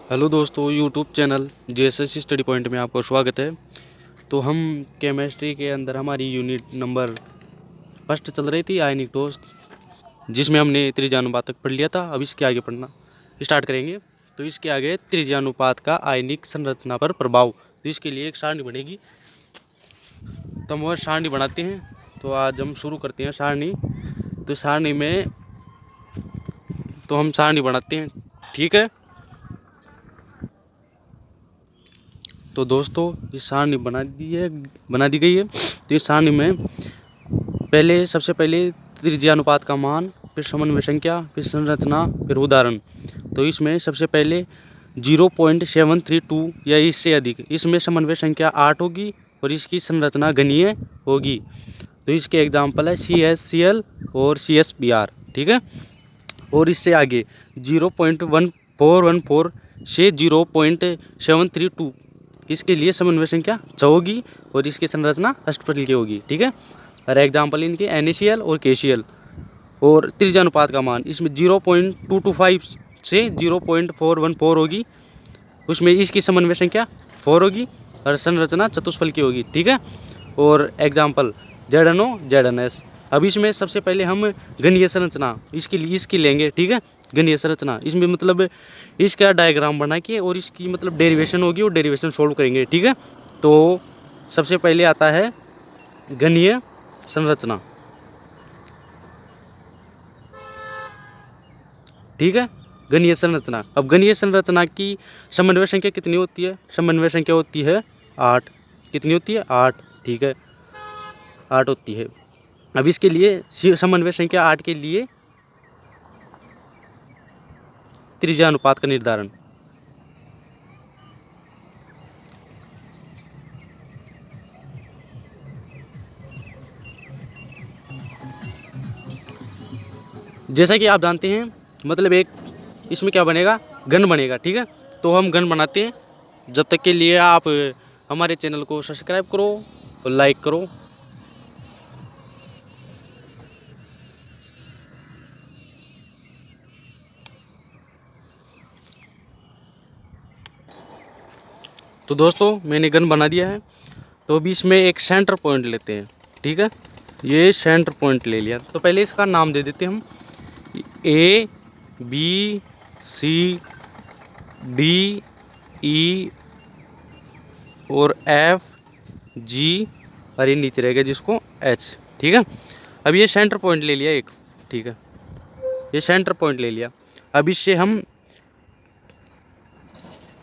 Hello दोस्तों, YouTube channel JSS study point में आपका स्वागत है। तो हम केमिस्ट्री के अंदर हमारी यूनिट नंबर फर्स्ट चल रही थी आयनिक ठोस, जिसमें हमने त्रिज्यानुपातक पढ़ लिया था। अब इसके आगे पढ़ना स्टार्ट करेंगे। तो इसके आगे त्रिज्यानुपात का आयनिक संरचना पर प्रभाव, तो इसके लिए एक सारणी बनेगी। तो हम वह सारणी बनाते हैं। तो आज हम शुरू करते हैं सारणी। तो सारणी में हम सारणी बनाते हैं, ठीक है। तो दोस्तों, ये सारणी बना दी गई है। तो इस सारणी में सबसे पहले त्रिज्यानुपात का मान, फिर समन्वय संख्या, फिर संरचना, फिर उदाहरण। तो इसमें सबसे पहले 0.732 या इससे अधिक, इसमें समन्वय संख्या 8 होगी और इसकी संरचना घनीय होगी। तो इसके एग्जाम्पल है CaCl और CsBr, ठीक है। और इससे आगे 0.1414 से 0.732, इसके लिए समन्वय संख्या 6 होगी और इसकी संरचना अष्टफल की होगी, ठीक है। और एग्जाम्पल इनके NaCl और KCl। और त्रिज्यानुपात का मान इसमें 0.225 से 0.414 होगी, उसमें इसकी समन्वय संख्या 4 होगी और संरचना चतुष्फल की होगी, ठीक है। और एग्जाम्पल ZNO ZNS। अब इसमें सबसे पहले हम घनीय संरचना इसकी लेंगे, ठीक है। घनीय संरचना इसमें मतलब इसका डायग्राम बना के और इसकी मतलब डेरिवेशन होगी और डेरिवेशन सोल्व करेंगे, ठीक है। तो सबसे पहले आता है घनीय संरचना, ठीक है। घनीय संरचना। अब घनीय संरचना की समन्वय संख्या कितनी होती है? समन्वय संख्या होती है 8। कितनी होती है? 8, ठीक है, 8 होती है। अब इसके लिए समन्वय संख्या 8 के लिए त्रिज्यानुपात का निर्धारण। जैसा कि आप जानते हैं, मतलब एक इसमें क्या बनेगा? घन बनेगा, ठीक है। तो हम घन बनाते हैं। जब तक के लिए आप हमारे चैनल को सब्सक्राइब करो और लाइक करो। तो दोस्तों, मैंने घन बना दिया है। तो अभी इसमें एक सेंटर पॉइंट लेते हैं, ठीक है। ये सेंटर पॉइंट ले लिया। तो पहले इसका नाम दे देते हैं हम ABCDE और FG, और ये नीचे रहेगा जिसको H, ठीक है। अब ये सेंटर पॉइंट ले लिया एक, ठीक है। ये सेंटर पॉइंट ले लिया। अब इससे हम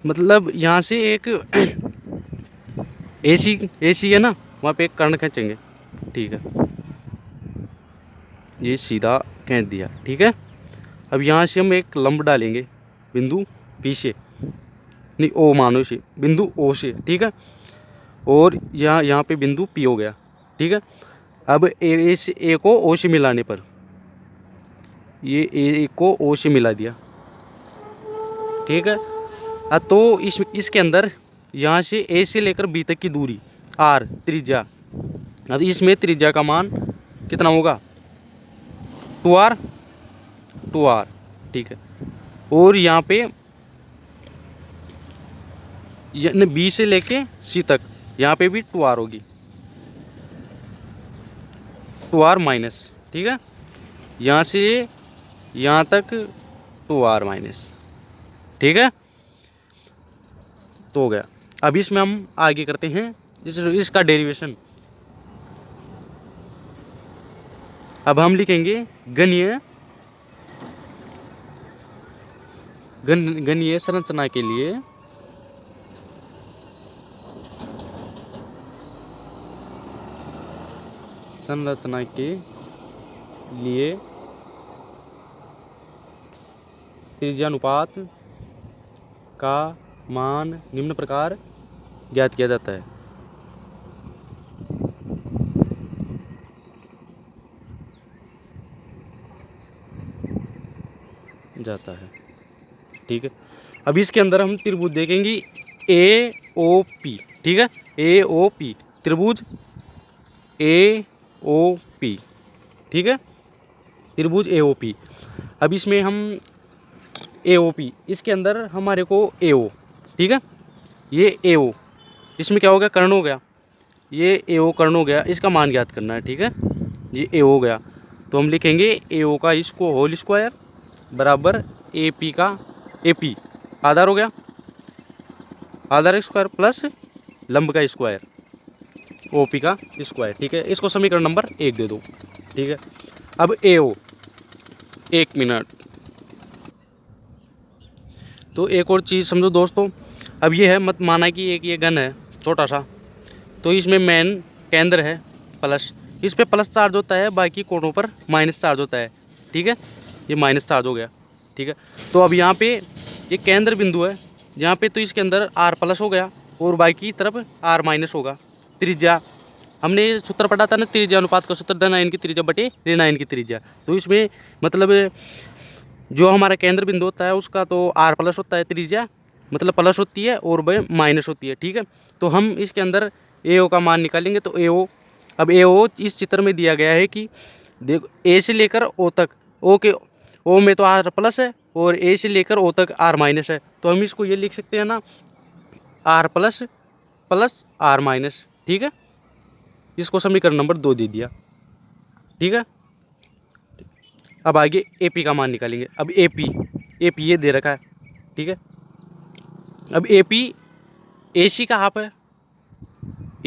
मतलब यहाँ से एक AC है ना, वहाँ पे एक कर्ण खींचेंगे, ठीक है। ये सीधा खींच दिया, ठीक है। अब यहाँ से हम एक लंब डालेंगे बिंदु P से, नहीं O मानो से, बिंदु O से, ठीक है। और यहाँ पे बिंदु P हो गया, ठीक है। अब A को O से मिलाने पर, ये A को O से मिला दिया, ठीक है। तो इसके अंदर यहाँ से A से लेकर B तक की दूरी R त्रिज्या। अब इसमें त्रिज्या का मान कितना होगा? 2R, ठीक है। और यहाँ पे B से लेके C तक यहाँ पे भी 2R होगी, 2R माइनस, ठीक है। यहाँ से यहाँ तक 2R माइनस, ठीक है। तो हो गया। अब इसमें हम आगे करते हैं इसका डेरिवेशन। अब हम लिखेंगे घनीय संरचना के लिए त्रिज्यानुपात का मान निम्न प्रकार ज्ञात किया जाता है। ठीक है। अब इसके अंदर हम त्रिभुज देखेंगे AOP, ठीक है। AOP त्रिभुज AOP, ठीक है, त्रिभुज AOP। अब इसमें हम AOP, इसके अंदर हमारे को AO, ठीक है, ये AO, इसमें क्या हो गया, कर्ण हो गया, ये AO कर्ण हो गया, इसका मान ज्ञात करना है, ठीक है, ये AO हो गया। तो हम लिखेंगे AO का इसको होल स्क्वायर बराबर AP का AP आधार हो गया, आधार स्क्वायर प्लस लंब का स्क्वायर OP का स्क्वायर, ठीक है। इसको समीकरण नंबर 1 दे दो, ठीक है। अब AO, 1 मिनट, तो एक और चीज़ समझो दोस्तों, अब ये है, मत माना कि एक ये गन है छोटा सा, तो इसमें मेन केंद्र है प्लस, इस पे प्लस चार्ज होता है, बाकी कोनों पर माइनस चार्ज होता है, ठीक है, ये माइनस चार्ज हो गया, ठीक है। तो अब यहाँ पे ये केंद्र बिंदु है, यहाँ पे तो इसके अंदर R प्लस हो गया और बाकी तरफ R माइनस होगा। त्रिज्या हमने सूत्र पढ़ा था ना, त्रिज्या अनुपात का सूत्र, धन आयन की त्रिज्या बटे ऋण आयन की त्रिज्या। तो इसमें मतलब जो हमारा केंद्र बिंदु होता है उसका तो R प्लस होता है, त्रिज्या मतलब प्लस होती है और वह माइनस होती है, ठीक है। तो हम इसके अंदर AO का मान निकालेंगे, तो AO, अब AO इस चित्र में दिया गया है कि देखो A से लेकर O तक, O में तो R प्लस है और A से लेकर O तक R माइनस है, तो हम इसको ये लिख सकते हैं ना, R plus plus R minus, ठीक है। इसको समीकरण नंबर 2 दे दिया, ठीक है। अब आगे AP का मान निकालेंगे। अब AP ये दे रखा है, ठीक है। अब AP AC का हाफ है,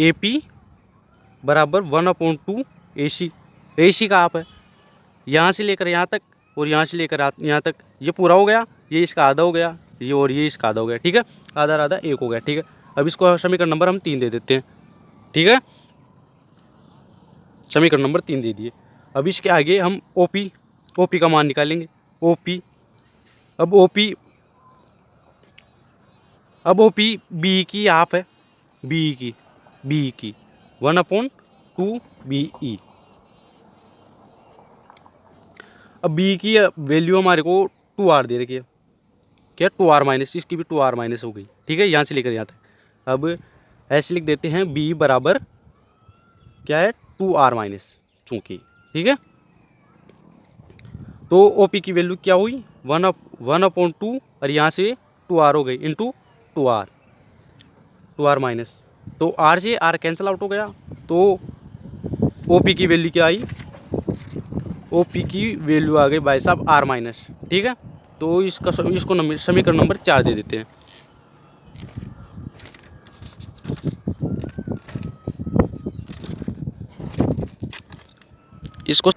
AP बराबर 1/2 AC का हाफ है, यहाँ से लेकर यहाँ तक और यहाँ से लेकर यहाँ तक, ये पूरा हो गया, ये इसका आधा हो गया, ये और ये इसका आधा हो गया, ठीक है, आधा आधा 1 हो गया, ठीक है। अब इसको समीकरण नंबर हम 3 दे देते हैं, ठीक है, समीकरण नंबर 3 दे दिए। अब इसके आगे हम OP का मान निकालेंगे। OP, अब OP BE की हाफ है, BE की 1/2 BE। अब BE की वैल्यू हमारे को 2R दे रखी है, क्या 2R माइनस, इसकी भी 2R माइनस हो गई, ठीक है, यहाँ से लेकर यहाँ तक। अब ऐसे लिख देते हैं BE बराबर क्या है, 2R माइनस, चूँकि, ठीक है। तो OP की वैल्यू क्या हुई, 1/2 और यहाँ से 2R हो गई इंटू 2R माइनस, तो R से R कैंसिल आउट हो गया, तो OP की वैल्यू क्या आई, OP की वैल्यू आ गई भाई साहब R माइनस, ठीक है। तो इसको समीकरण नंबर 4 दे देते हैं। इसको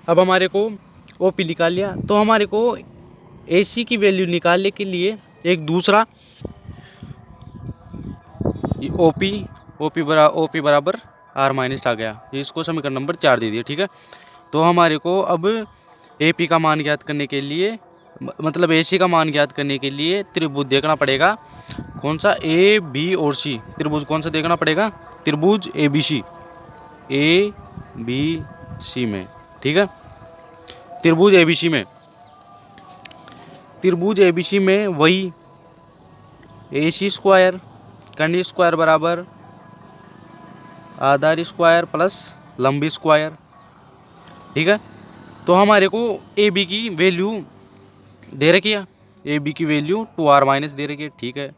अब हमारे को OP निकाल लिया, तो हमारे को AC की वैल्यू निकालने के लिए एक दूसरा OP बराबर R माइनस आ गया, इसको समीकरण नंबर 4 दे दिया, ठीक है। तो हमारे को अब AP का मान ज्ञात करने के लिए, मतलब AC का मान ज्ञात करने के लिए त्रिभुज देखना पड़ेगा, कौन सा, AB और C, त्रिभुज कौन सा देखना पड़ेगा, त्रिभुज ABC में, ठीक है। त्रिभुज ABC में वही AC स्क्वायर कर्ण स्क्वायर बराबर आधार स्क्वायर प्लस लंबी स्क्वायर, ठीक है। तो हमारे को AB की वैल्यू दे रखी है, AB की वैल्यू 2R माइनस दे रखी है, ठीक है,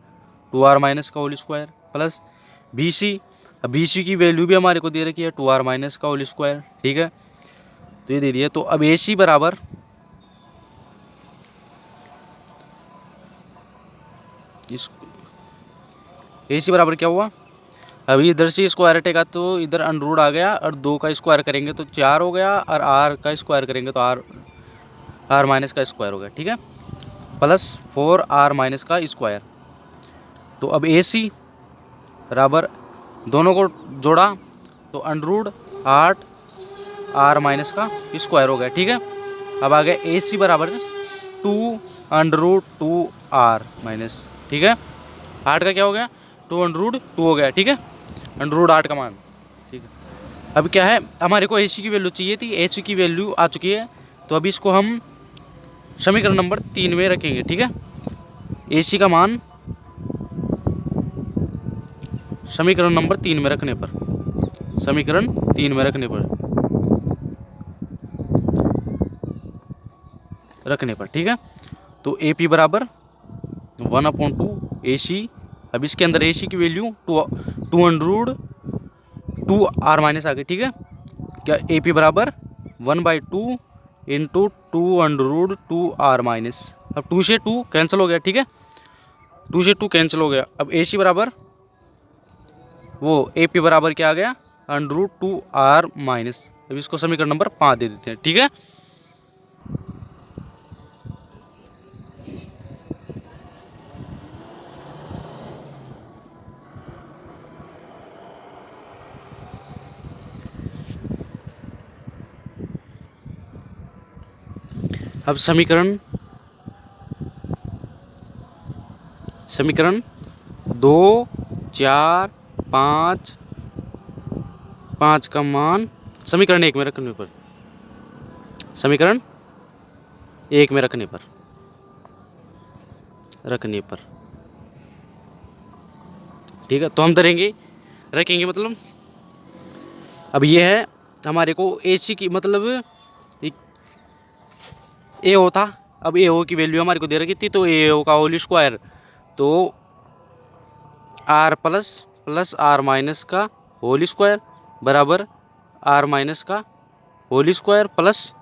2R माइनस का होल स्क्वायर प्लस BC की वैल्यू भी हमारे को दे रखी है 2R माइनस का होल स्क्वायर, ठीक है। तो ये दे दिया। तो अब AC बराबर क्या हुआ, अभी इधर से स्क्वायर हटेगा तो इधर अंडरूट आ गया, और 2 का स्क्वायर करेंगे तो 4 हो गया, और R का स्क्वायर करेंगे तो R माइनस का स्क्वायर हो गया, ठीक है, प्लस 4R माइनस का स्क्वायर। तो अब AC बराबर दोनों को जोड़ा तो अंडरूट 8R माइनस का स्क्वायर हो गया, ठीक है। अब आ गया AC बराबर 2√2R माइनस, ठीक है, 8 का क्या हो गया, 2√2 हो गया, ठीक है, √8 का मान, ठीक है। अब क्या है, हमारे को AC की वैल्यू चाहिए थी, AC की वैल्यू आ चुकी है, तो अभी इसको हम समीकरण नंबर 3 में रखेंगे, ठीक है। AC का मान समीकरण नंबर 3 में रखने पर, रखने पर, ठीक है। तो ए पी बराबर 1/2 ए सी। अब इसके अंदर ए सी की वैल्यू 2 आर माइनस आ गई, ठीक है। क्या ए पी बराबर 1/2 इंटू 2 आर माइनस। अब 2 से 2 कैंसिल हो गया, ठीक है, 2 से 2 कैंसिल हो गया। अब ए सी बराबर वो ए पी बराबर क्या आ गया, √2 आर माइनस। अब इसको समीकरण नंबर 5 दे देते हैं, ठीक है। अब समीकरण 2, 4, 5 का मान समीकरण 1 में रखने पर, समीकरण 1 में रखने पर ठीक है। तो हम रखेंगे मतलब अब ये है हमारे को ए सी की मतलब ए ओ था। अब ए ओ की वैल्यू हमारे को दे रखी थी, तो ए ओ का होल स्क्वायर, तो आर प्लस आर माइनस का होल स्क्वायर बराबर आर माइनस का whole square plus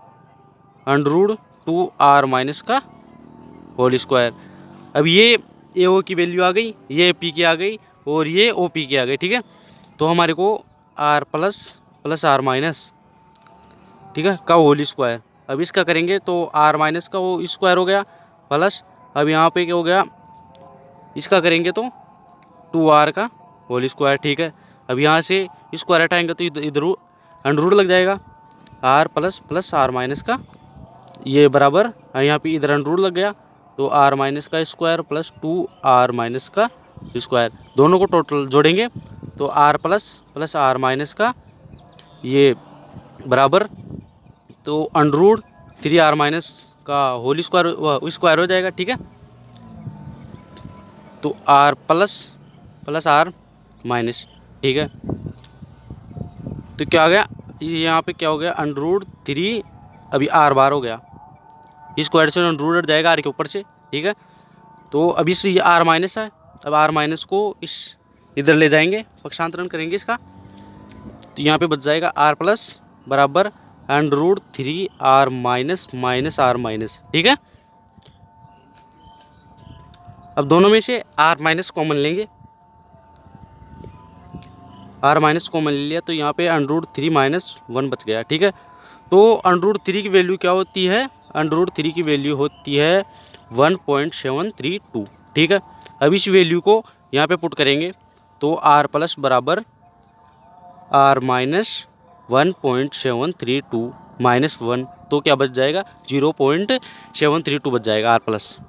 √2 R minus का होल स्क्वायर। अब ये ए ओ की वैल्यू आ गई, ये पी की आ गई और ये ओ पी की आ गई, ठीक है। तो हमारे को आर प्लस आर माइनस, ठीक है, का होल स्क्वायर। अब इसका करेंगे तो आर माइनस का वो स्क्वायर हो गया प्लस, अब यहाँ पे क्या हो गया, इसका करेंगे तो 2r का होल स्क्वायर, ठीक है। अब यहाँ से स्क्वायर हटाएंगे तो इधर अंडर लग जाएगा, आर प्लस आर माइनस का ये बराबर, यहाँ पे इधर अंडर लग गया, तो आर माइनस का स्क्वायर प्लस 2r माइनस का स्क्वायर, दोनों को टोटल जोड़ेंगे तो आर प्लस आर माइनस का ये बराबर, तो √3r माइनस का होल स्क्वायर हो जाएगा, ठीक है। तो r प्लस आर माइनस, ठीक है। तो क्या आ गया, यहाँ पे क्या हो गया, √3 अभी r बार हो गया, स्क्वायर से √ हट जाएगा r के ऊपर से, ठीक है। तो अभी से ये r माइनस है, अब r माइनस को इस इधर ले जाएंगे, पक्षांतरण करेंगे इसका, तो यहाँ पे बच जाएगा r प्लस बराबर √3r माइनस r माइनस, ठीक है। अब दोनों में से r माइनस कॉमन लेंगे, r माइनस कॉमन ले लिया, तो यहाँ पे √3 - 1 बच गया, ठीक है। तो √3 की वैल्यू क्या होती है, √3 की वैल्यू होती है 1.732, ठीक है। अब इस वैल्यू को यहाँ पे पुट करेंगे तो r प्लस बराबर r माइनस 1.732 -1, तो क्या बच जाएगा, 0.732 बच जाएगा r प्लस।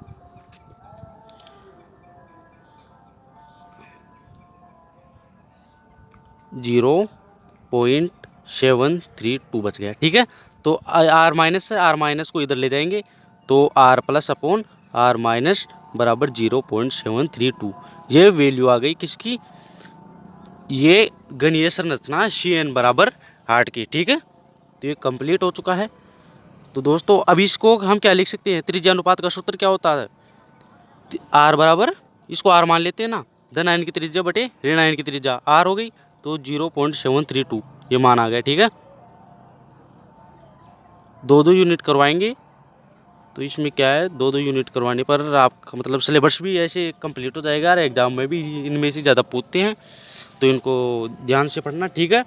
जीरो 0.732 बच गया, ठीक है। तो r माइनस है, r माइनस को इधर ले जाएंगे तो r plus upon r minus बराबर 0.732, ये वैल्यू आ गई किसकी, ये गणितीय संरचना CN बराबर 8 की, ठीक है। तो ये कंप्लीट हो चुका है। तो दोस्तों अब इसको हम क्या लिख सकते हैं, त्रिज्या अनुपात का सूत्र क्या होता है, r बराबर, इसको r मान लेते हैं ना, धन आयन की त्रिज्या बटे ऋण आयन की त्रिज्या r हो गई, तो 0.732 ये मान आ गया, ठीक है। 2 यूनिट करवाएंगे, तो इसमें क्या है, 2 यूनिट करवाने पर आपका मतलब सिलेबस भी ऐसे कंप्लीट हो जाएगा और एग्ज़ाम में भी इनमें से ज़्यादा पूछते हैं, तो इनको ध्यान से पढ़ना, ठीक है।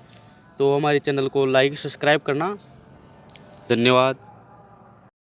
तो हमारे चैनल को लाइक सब्सक्राइब करना, धन्यवाद।